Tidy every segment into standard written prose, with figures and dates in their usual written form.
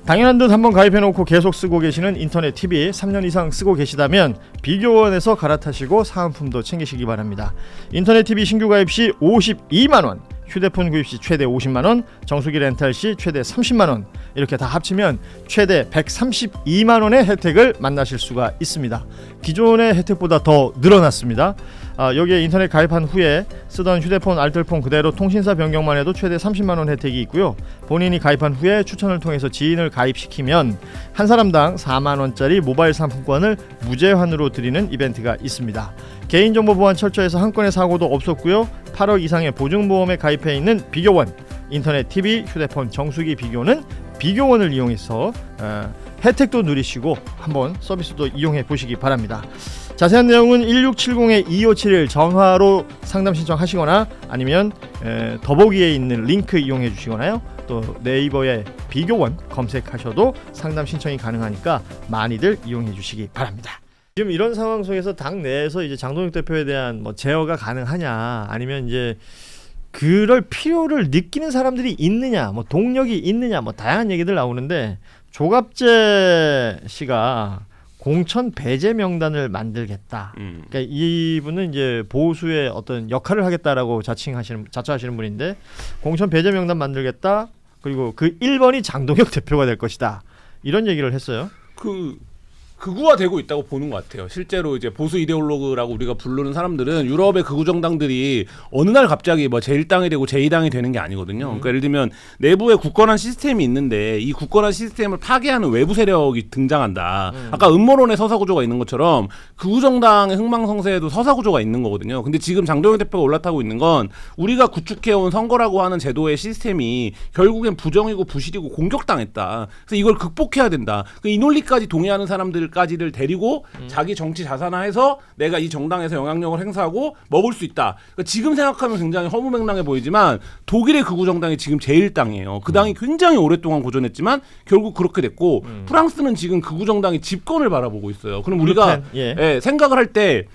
당연한 듯 한번 가입해놓고 계속 쓰고 계시는 인터넷 TV 3년 이상 쓰고 계시다면 비교원에서 갈아타시고 사은품도 챙기시기 바랍니다. 인터넷 TV 신규 가입 시 52만원, 휴대폰 구입 시 최대 50만원, 정수기 렌탈 시 최대 30만원, 이렇게 다 합치면 최대 132만원의 혜택을 만나실 수가 있습니다. 기존의 혜택보다 더 늘어났습니다. 여기에 인터넷 가입한 후에 쓰던 휴대폰 알뜰폰 그대로 통신사 변경만 해도 최대 30만원 혜택이 있고요. 본인이 가입한 후에 추천을 통해서 지인을 가입시키면 한 사람당 4만원짜리 모바일 상품권을 무제한으로 드리는 이벤트가 있습니다. 개인정보 보안 철저해서 한 건의 사고도 없었고요. 8억 이상의 보증보험에 가입해 있는 비교원, 인터넷 TV, 휴대폰, 정수기 비교는 비교원을 이용해서 혜택도 누리시고 한번 서비스도 이용해 보시기 바랍니다. 자세한 내용은 1670-2571 전화로 상담 신청하시거나 아니면 더보기에 있는 링크 이용해 주시거나요. 또 네이버에 비교원 검색하셔도 상담 신청이 가능하니까 많이들 이용해 주시기 바랍니다. 지금 이런 상황 속에서 당 내에서 이제 장동혁 대표에 대한 뭐 제어가 가능하냐, 아니면 이제 그럴 필요를 느끼는 사람들이 있느냐, 뭐 동력이 있느냐, 뭐 다양한 얘기들 나오는데, 조갑재 씨가 공천 배제 명단을 만들겠다. 그러니까 이분은 이제 보수의 어떤 역할을 하겠다라고 자처하시는 분인데, 공천 배제 명단 만들겠다. 그리고 그 1번이 장동혁 대표가 될 것이다. 이런 얘기를 했어요. 극우화되고 있다고 보는 것 같아요. 실제로 이제 보수 이데올로그라고 우리가 부르는 사람들은 유럽의 극우 정당들이 어느 날 갑자기 뭐 제1당이 되고 제2당이 되는 게 아니거든요. 그러니까 예를 들면 내부에 굳건한 시스템이 있는데 이 굳건한 시스템을 파괴하는 외부 세력이 등장한다. 아까 음모론의 서사구조가 있는 것처럼 극우 정당의 흥망성쇠에도 서사구조가 있는 거거든요. 근데 지금 장동혁 대표가 올라타고 있는 건 우리가 구축해온 선거라고 하는 제도의 시스템이 결국엔 부정이고 부실이고 공격당했다. 그래서 이걸 극복해야 된다. 이 논리까지 동의하는 사람들 까지를 데리고 자기 정치 자산화해서 내가 이 정당에서 영향력을 행사하고 먹을 수 있다. 그러니까 지금 생각하면 굉장히 허무맹랑해 보이지만 독일의 극우 정당이 지금 제1당이에요. 그 당이 굉장히 오랫동안 고전했지만 결국 그렇게 됐고 프랑스는 지금 극우 정당이 집권을 바라보고 있어요. 그럼 우리가 생각을 할 때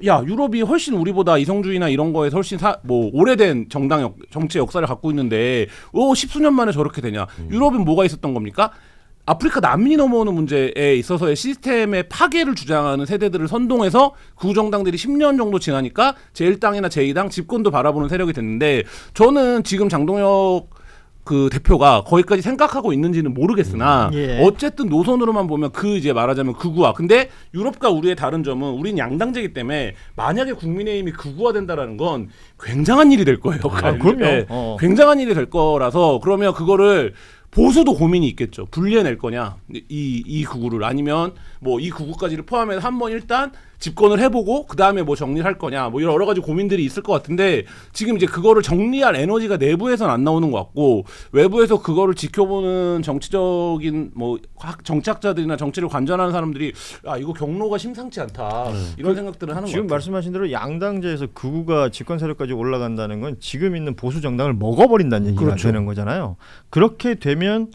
야, 유럽이 훨씬 우리보다 이성주의나 이런 거에 훨씬 오래된 정치 역사를 갖고 있는데 10수년 만에 저렇게 되냐. 유럽은 뭐가 있었던 겁니까? 아프리카 난민이 넘어오는 문제에 있어서의 시스템의 파괴를 주장하는 세대들을 선동해서 구정당들이 10년 정도 지나니까 제1당이나 제2당 집권도 바라보는 세력이 됐는데, 저는 지금 장동혁 그 대표가 거기까지 생각하고 있는지는 모르겠으나 어쨌든 노선으로만 보면 이제 말하자면 극우화. 근데 유럽과 우리의 다른 점은 우리는 양당제이기 때문에 만약에 국민의힘이 극우화된다라는 건 굉장한 일이 될 거예요. 그럼요. 굉장한 일이 될 거라서, 그러면 그거를 보수도 고민이 있겠죠. 분리해낼 거냐, 이 극우를, 아니면 뭐 이 극우까지를 포함해서 한번 일단 집권을 해보고 그 다음에 뭐 정리를 할 거냐, 뭐 이런 여러 가지 고민들이 있을 것 같은데, 지금 이제 그거를 정리할 에너지가 내부에서는 안 나오는 것 같고, 외부에서 그거를 지켜보는 정치적인 뭐 정치학자들이나 정치를 관전하는 사람들이 이거 경로가 심상치 않다, 이런 생각들을 하는 것 같아요. 지금 말씀하신 대로 양당제에서 극우가 집권 세력까지 올라간다는 건 지금 있는 보수 정당을 먹어버린다는 얘기가 되는 거잖아요. 그렇게 되면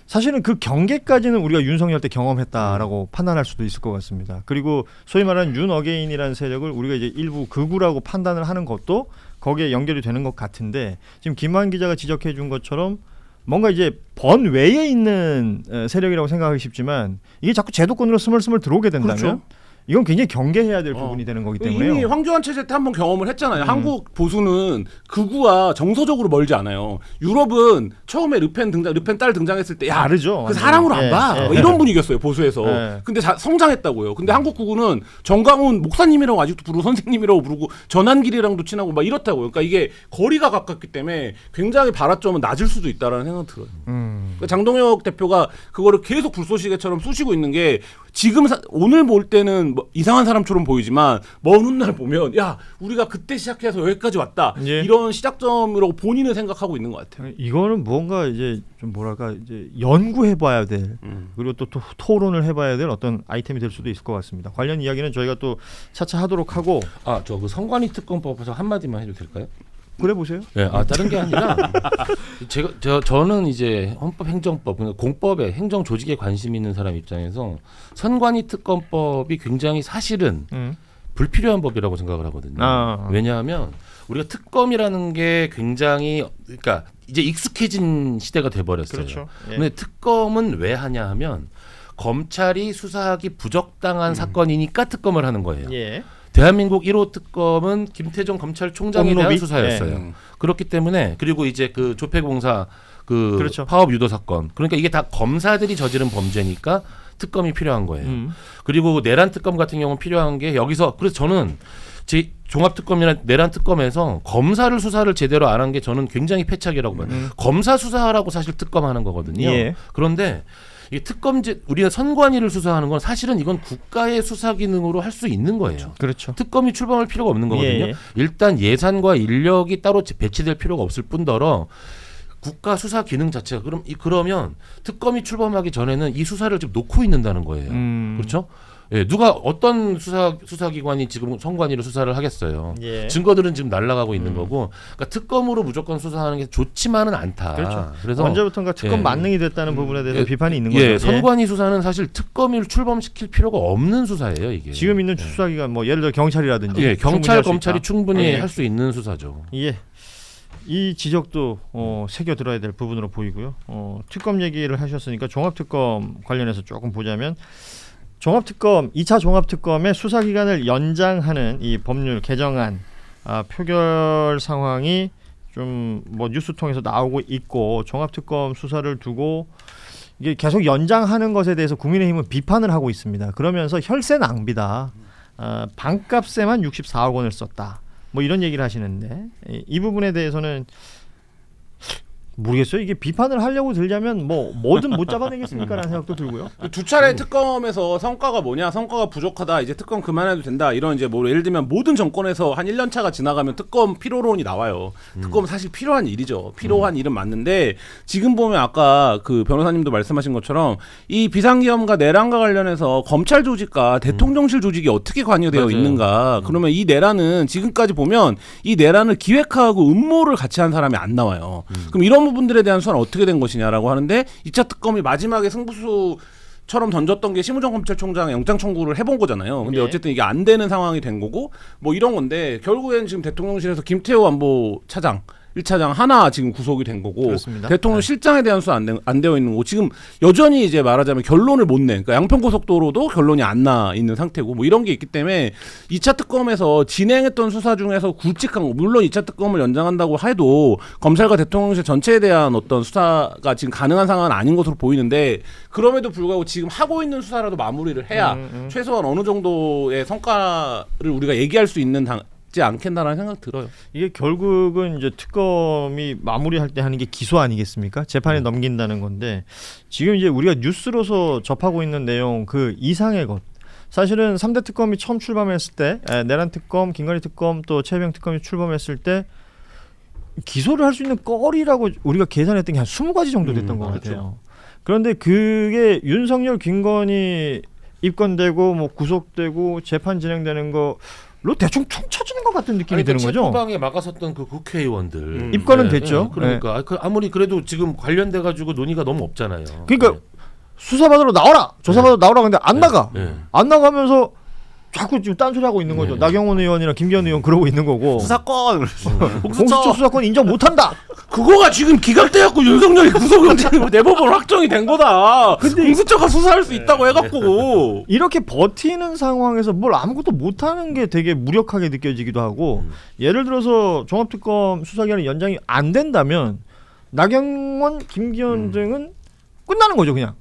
사실은 그 경계까지는 우리가 윤석열 때 경험했다라고 판단할 수도 있을 것 같습니다. 그리고 소위 말하는 윤어게인이라는 세력을 우리가 이제 일부 극우라고 판단을 하는 것도 거기에 연결이 되는 것 같은데, 지금 김환 기자가 지적해 준 것처럼 뭔가 이제 번외에 있는 세력이라고 생각하기 쉽지만, 이게 자꾸 제도권으로 스멀스멀 들어오게 된다면 이건 굉장히 경계해야 될 부분이 되는 거기 때문에요. 이미 황교안 체제 때 한번 경험을 했잖아요. 한국 보수는 극우와 정서적으로 멀지 않아요. 유럽은 처음에 르펜 딸 등장했을 때 다르죠. 그 사랑으로 안 봐. 이런 분위기였어요, 보수에서. 근데 성장했다고요. 근데 한국 극우는 정강훈 목사님이라고 아직도 부르고 선생님이라고 부르고 전한길이랑도 친하고 막 이렇다고요. 그러니까 이게 거리가 가깝기 때문에 굉장히 발화점은 낮을 수도 있다라는 생각이 들어요. 그러니까 장동혁 대표가 그거를 계속 불쏘시개처럼 쑤시고 있는 게, 지금 오늘 볼 때는 뭐 이상한 사람처럼 보이지만 먼 훗날 보면 우리가 그때 시작해서 여기까지 왔다, 이런 시작점으로 본인은 생각하고 있는 것 같아요. 이거는 뭔가 이제 좀 뭐랄까 이제 연구해봐야 될, 그리고 또 토론을 해봐야 될 어떤 아이템이 될 수도 있을 것 같습니다. 관련 이야기는 저희가 또 차차 하도록 하고. 저 그 선관위 특검법에서 한마디만 해도 될까요? 그래 보세요. 네, 다른 게 아니라 저는 이제 헌법행정법, 그러니까 공법에 행정 조직에 관심 있는 사람 입장에서 선관위 특검법이 굉장히 사실은 불필요한 법이라고 생각을 하거든요. 왜냐하면 우리가 특검이라는 게 굉장히, 그러니까 이제 익숙해진 시대가 돼버렸어요. 그렇죠. 예. 근데 특검은 왜 하냐 하면 검찰이 수사하기 부적당한 사건이니까 특검을 하는 거예요. 예. 대한민국 1호 특검은 김태정 검찰총장에 대한 옥로비? 수사였어요. 네. 그렇기 때문에 그리고 이제 그 조폐공사 그 그렇죠. 파업 유도 사건. 그러니까 이게 다 검사들이 저지른 범죄니까 특검이 필요한 거예요. 그리고 내란 특검 같은 경우는 필요한 게 여기서 그래서 저는 제 종합특검이나 내란 특검에서 검사를 수사를 제대로 안 한 게 저는 굉장히 패착이라고 봐요. 검사 수사하라고 사실 특검하는 거거든요. 예. 그런데 이 특검제 우리가 선관위를 수사하는 건 사실은 이건 국가의 수사 기능으로 할 수 있는 거예요. 그렇죠. 특검이 출범할 필요가 없는 거거든요. 예. 일단 예산과 인력이 따로 배치될 필요가 없을 뿐더러 국가 수사 기능 자체가 그러면 특검이 출범하기 전에는 이 수사를 좀 놓고 있는다는 거예요. 그렇죠? 예, 누가 어떤 수사기관이 지금 선관위를 수사를 하겠어요. 예. 증거들은 지금 날아가고 있는 거고, 그러니까 특검으로 무조건 수사하는 게 좋지만은 않다. 그렇죠. 그래서 언제부턴가 특검 예. 만능이 됐다는 부분에 대해서 예. 비판이 있는 거죠. 예, 선관위 수사는 사실 특검을 출범시킬 필요가 없는 수사예요, 이게. 지금 있는 수사기관 뭐 예를 들어 경찰이라든지 예, 경찰, 충분히 할수 검찰이 있다. 충분히 예. 할 수 있는 수사죠. 예. 이 지적도 새겨 들어야 될 부분으로 보이고요. 특검 얘기를 하셨으니까 종합특검 관련해서 조금 보자면 종합특검 2차 종합특검의 수사기간을 연장하는 이 법률 개정안 표결 상황이 좀 뭐 뉴스 통해서 나오고 있고 종합특검 수사를 두고 이게 계속 연장하는 것에 대해서 국민의힘은 비판을 하고 있습니다. 그러면서 혈세 낭비다. 반값에만 64억 원을 썼다. 뭐 이런 얘기를 하시는데 이 부분에 대해서는 모르겠어요. 이게 비판을 하려고 들자면 뭐든 못 잡아내겠습니까라는 생각도 들고요. 두 차례 특검에서 성과가 뭐냐, 성과가 부족하다, 이제 특검 그만해도 된다, 이런 이제 뭐 예를 들면 모든 정권에서 한 1년 차가 지나가면 특검 필요론이 나와요. 특검은 사실 필요한 일이죠. 필요한 일은 맞는데 지금 보면 아까 그 변호사님도 말씀하신 것처럼 이 비상계엄과 내란과 관련해서 검찰 조직과 대통령실 조직이 어떻게 관여되어 맞아요. 있는가. 그러면 이 내란은 지금까지 보면 이 내란을 기획하고 음모를 같이 한 사람이 안 나와요. 그럼 이런 부분들에 대한 수사는 어떻게 된 것이냐라고 하는데 2차 특검이 마지막에 승부수처럼 던졌던 게 심우정 검찰총장 영장 청구를 해본 거잖아요. 근데 예. 어쨌든 이게 안 되는 상황이 된 거고 뭐 이런 건데 결국엔 지금 대통령실에서 김태호 안보 차장 1차장 하나 지금 구속이 된 거고 그렇습니다. 대통령 실장에 대한 수사 안 되어 있는 거고 지금 여전히 이제 말하자면 결론을 못 내. 그러니까 양평고속도로도 결론이 안 나 있는 상태고 뭐 이런 게 있기 때문에 2차 특검에서 진행했던 수사 중에서 굵직한 거 물론 2차 특검을 연장한다고 해도 검찰과 대통령실 전체에 대한 어떤 수사가 지금 가능한 상황은 아닌 것으로 보이는데 그럼에도 불구하고 지금 하고 있는 수사라도 마무리를 해야 최소한 어느 정도의 성과를 우리가 얘기할 수 있는 않겠나라는 생각 들어요. 이게 결국은 이제 특검이 마무리할 때 하는 게 기소 아니겠습니까? 재판에 넘긴다는 건데 지금 이제 우리가 뉴스로서 접하고 있는 내용 그 이상의 것. 사실은 3대 특검이 처음 출범했을 때 내란 특검, 김건희 특검 또 최병 특검이 출범했을 때 기소를 할 수 있는 거리라고 우리가 계산했던 게 한 20가지 정도 됐던 것 같아요. 그런데 그게 윤석열, 김건희 입건되고 뭐 구속되고 재판 진행되는 거 로 대충 퉁 쳐지는 것 같은 느낌이 드는 거죠. 책방에 막아섰던 그 국회의원들 입건은 됐죠. 그러니까 아무리 그래도 지금 관련돼 가지고 논의가 너무 없잖아요. 그러니까 수사받으러 나와라, 조사받으러 나오라 근데 안 나가. 안 나가면서 자꾸 지금 딴소리 하고 있는 거죠. 나경원 의원이나 김기현 의원 그러고 있는 거고. 수사권 공수처 수사권 인정 못한다. 그거가 지금 기각돼갖고 윤석열이 구속이 대법원 확정이 된 거다. 근데 공수처가 수사할 수 있다고 해갖고 이렇게 버티는 상황에서 뭘 아무것도 못하는 게 되게 무력하게 느껴지기도 하고 예를 들어서 종합특검 수사기간이 연장이 안 된다면 나경원, 김기현 등은 끝나는 거죠 그냥.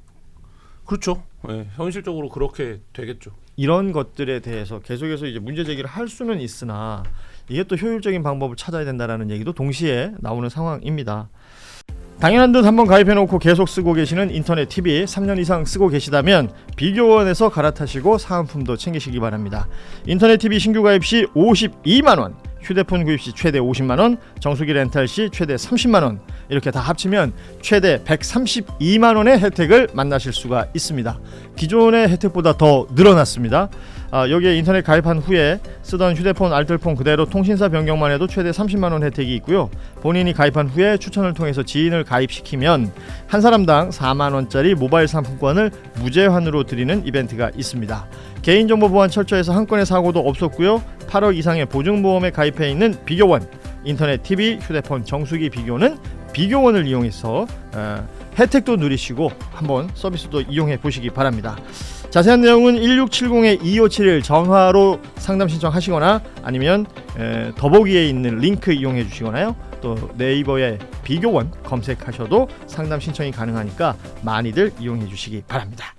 그렇죠. 네, 현실적으로 그렇게 되겠죠. 이런 것들에 대해서 계속해서 이제 문제 제기를 할 수는 있으나 이게 또 효율적인 방법을 찾아야 된다라는 얘기도 동시에 나오는 상황입니다. 당연한 듯 한번 가입해놓고 계속 쓰고 계시는 인터넷 TV 3년 이상 쓰고 계시다면 비교원에서 갈아타시고 사은품도 챙기시기 바랍니다. 인터넷 TV 신규 가입 시 52만 원, 휴대폰 구입 시 최대 50만 원, 정수기 렌탈 시 최대 30만 원, 이렇게 다 합치면 최대 132만 원의 혜택을 만나실 수가 있습니다. 기존의 혜택보다 더 늘어났습니다. 여기에 인터넷 가입한 후에 쓰던 휴대폰 알뜰폰 그대로 통신사 변경만 해도 최대 30만 원 혜택이 있고요. 본인이 가입한 후에 추천을 통해서 지인을 가입시키면 한 사람당 4만 원짜리 모바일 상품권을 무제한으로 드리는 이벤트가 있습니다. 개인정보 보안 철저해서 한 건의 사고도 없었고요. 8억 이상의 보증보험에 가입해 있는 비교원, 인터넷 TV, 휴대폰 정수기 비교는 비교원을 이용해서 혜택도 누리시고 한번 서비스도 이용해 보시기 바랍니다. 자세한 내용은 1670-2571 전화로 상담 신청하시거나 아니면 더보기에 있는 링크 이용해 주시거나요. 또 네이버에 비교원 검색하셔도 상담 신청이 가능하니까 많이들 이용해 주시기 바랍니다.